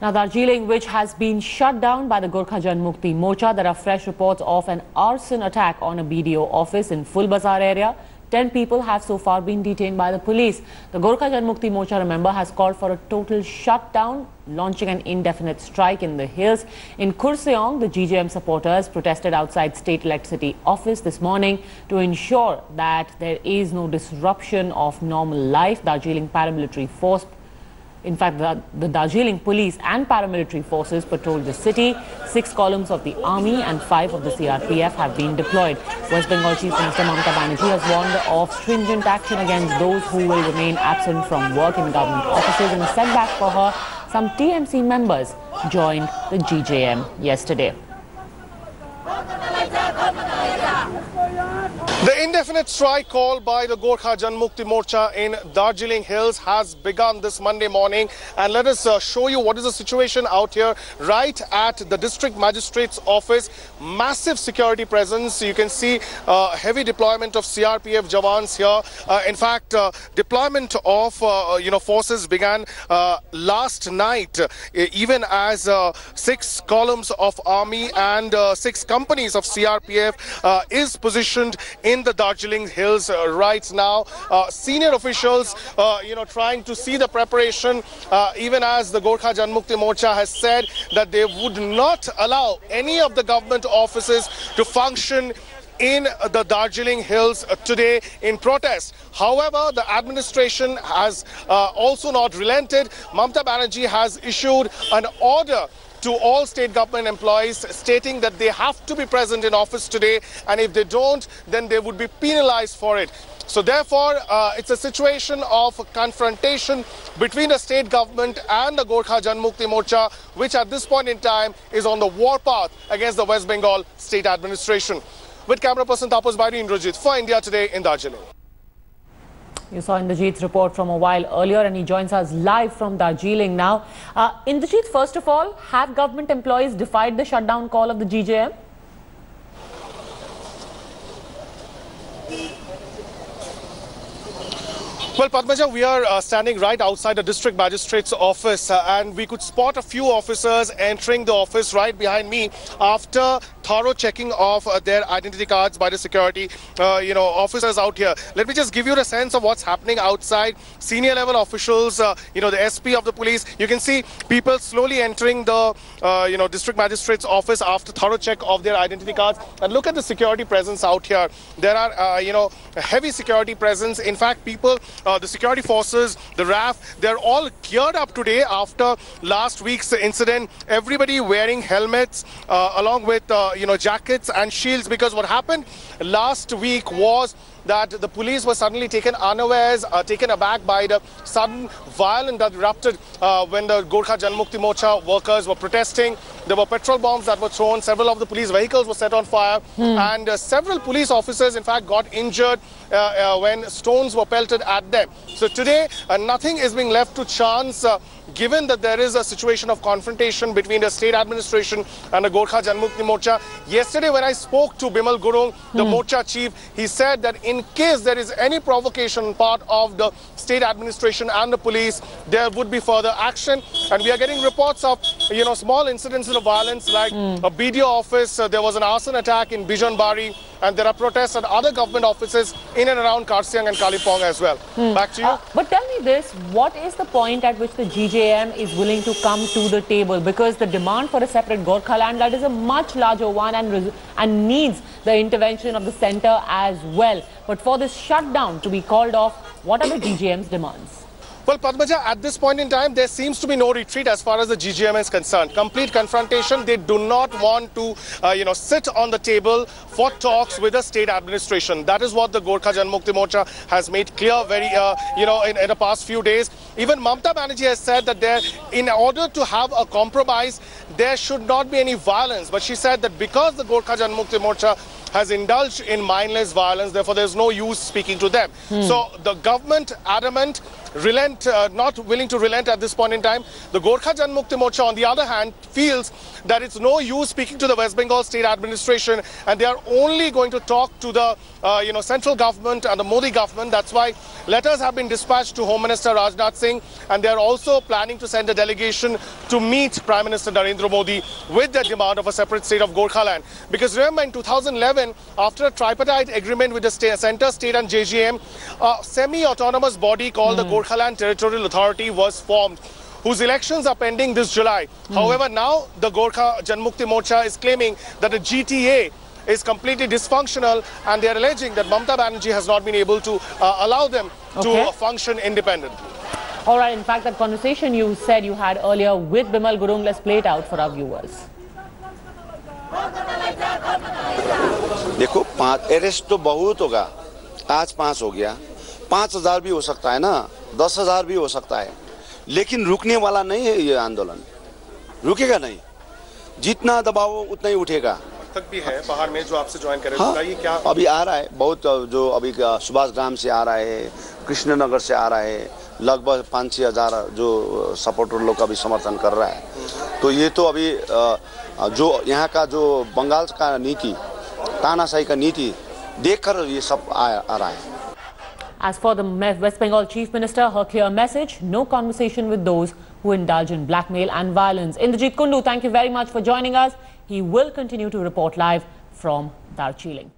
Now, Darjeeling, which has been shut down by the Gorkha Janmukti Morcha, there are fresh reports of an arson attack on a BDO office in Full Bazaar area. 10 people have so far been detained by the police. The Gorkha Janmukti Morcha, remember, has called for a total shutdown, launching an indefinite strike in the hills. In Kurseong, the GJM supporters protested outside State Electricity Office this morning to ensure that there is no disruption of normal life. Darjeeling Paramilitary Force, in fact, the Darjeeling Police and Paramilitary Forces patrolled the city. 6 columns of the Army and 5 of the CRPF have been deployed. West Bengal Chief Minister Mamata Banerjee has warned of stringent action against those who will remain absent from work in government offices. In a setback for her, some TMC members joined the GJM yesterday. The indefinite strike called by the Gorkha Janmukti Morcha in Darjeeling Hills has begun this Monday morning, and let us show you what is the situation out here right at the district magistrate's office. Massive security presence. You can see heavy deployment of CRPF jawans here. In fact, deployment of forces began last night, even as 6 columns of army and 6 companies of CRPF is positioned in the Darjeeling Hills right now. Senior officials, trying to see the preparation, even as the Gorkha Janmukti Morcha has said that they would not allow any of the government offices to function in the Darjeeling Hills today in protest. However, the administration has also not relented. Mamata Banerjee has issued an order to all state government employees stating that they have to be present in office today, and if they don't, then they would be penalized for it. So therefore, it's a situation of confrontation between the state government and the Gorkha Janmukti Morcha, which at this point in time is on the warpath against the West Bengal state administration. With camera person Tapas Bairi, Indrajit for India Today in Darjeeling. You saw Indrajit's report from a while earlier, and he joins us live from Darjeeling now. Indrajit, first of all, have government employees defied the shutdown call of the GJM? Well, Padmaja, we are standing right outside the district magistrate's office, and we could spot a few officers entering the office right behind me after thorough checking of their identity cards by the security officers out here. Let me just give you a sense of what's happening outside. Senior level officials, the SP of the police, you can see people slowly entering the district magistrate's office after thorough check of their identity cards. And look at the security presence out here. There are a heavy security presence. In fact, people, the security forces, the RAF, they're all geared up today after last week's incident. Everybody wearing helmets along with jackets and shields, because what happened last week was that the police were suddenly taken unawares, taken aback by the sudden violence that erupted when the Gorkha Janmukti Morcha workers were protesting. There were petrol bombs that were thrown, several of the police vehicles were set on fire, and several police officers, in fact, got injured when stones were pelted at them. So today, nothing is being left to chance, given that there is a situation of confrontation between the state administration and the Gorkha Janmukti Morcha. Yesterday, when I spoke to Bimal Gurung, the Morcha chief, he said that in case there is any provocation on part of the state administration and the police, there would be further action. And we are getting reports of, small incidents of violence, like a BDO office. There was an arson attack in Bijanbari, and there are protests at other government offices in and around Kurseong and Kalipong as well. Back to you. But tell me this, what is the point at which the GJM is willing to come to the table? Because the demand for a separate Gorkha land, that is a much larger one and needs the intervention of the centre as well. But for this shutdown to be called off, what are the GJM's demands? Well, Padmaja, at this point in time, there seems to be no retreat as far as the GJM is concerned. Complete confrontation. They do not want to, sit on the table for talks with the state administration. That is what the Gorkha Janmukti Morcha has made clear very, in the past few days. Even Mamata Banerjee has said that in order to have a compromise, there should not be any violence. But she said that because the Gorkha Janmukti Morcha has indulged in mindless violence, therefore there's no use speaking to them. So the government adamant not willing to relent at this point in time. The Gorkha Janmukti Morcha, on the other hand, feels that it's no use speaking to the West Bengal state administration, and they are only going to talk to the central government and the Modi government. That's why letters have been dispatched to Home Minister Rajnath Singh, and they are also planning to send a delegation to meet Prime Minister Narendra Modi with the demand of a separate state of Gorkhaland. Because remember, in 2011, after a tripartite agreement with the Centre, State and JGM, a semi-autonomous body called the Gorkhaland Territorial Authority was formed, whose elections are pending this July. However, now the Gorkha Janmukti Morcha is claiming that the GTA is completely dysfunctional, and they are alleging that Mamata Banerjee has not been able to allow them to function independently. All right, in fact, that conversation you said you had earlier with Bimal Gurung, let's play it out for our viewers. देखो, 5 arrest तो बहुत होगा, आज 5 हो गया, 5,000 भी हो सकता है ना, 10,000 भी हो सकता है, लेकिन रुकने वाला नहीं है ये आंदोलन, रुकेगा नहीं, जितना दबाव उतना ही उठेगा। तक भी है बाहर में जो आपसे ज्वाइन करें, हाँ, ये क्या अभी आ रहा है, बहुत जो अभी सुभाष ग्राम से आ रहा है, कृष्णनगर से आ रहा है, लगभग 5-6 हज़ार जो सपोर्टर लोग का भी समर्थन कर रहा है। तो ये तो अभी जो यहाँ का जो बंगाल का नीति, तानाशाही का नीति देखकर ये सब आ रहा है। As for the West Bengal Chief Minister, her clear message: no conversation with those who indulge in blackmail and violence. Indrajit Kundu, thank you very much for joining us. He will continue to report live from Darjeeling.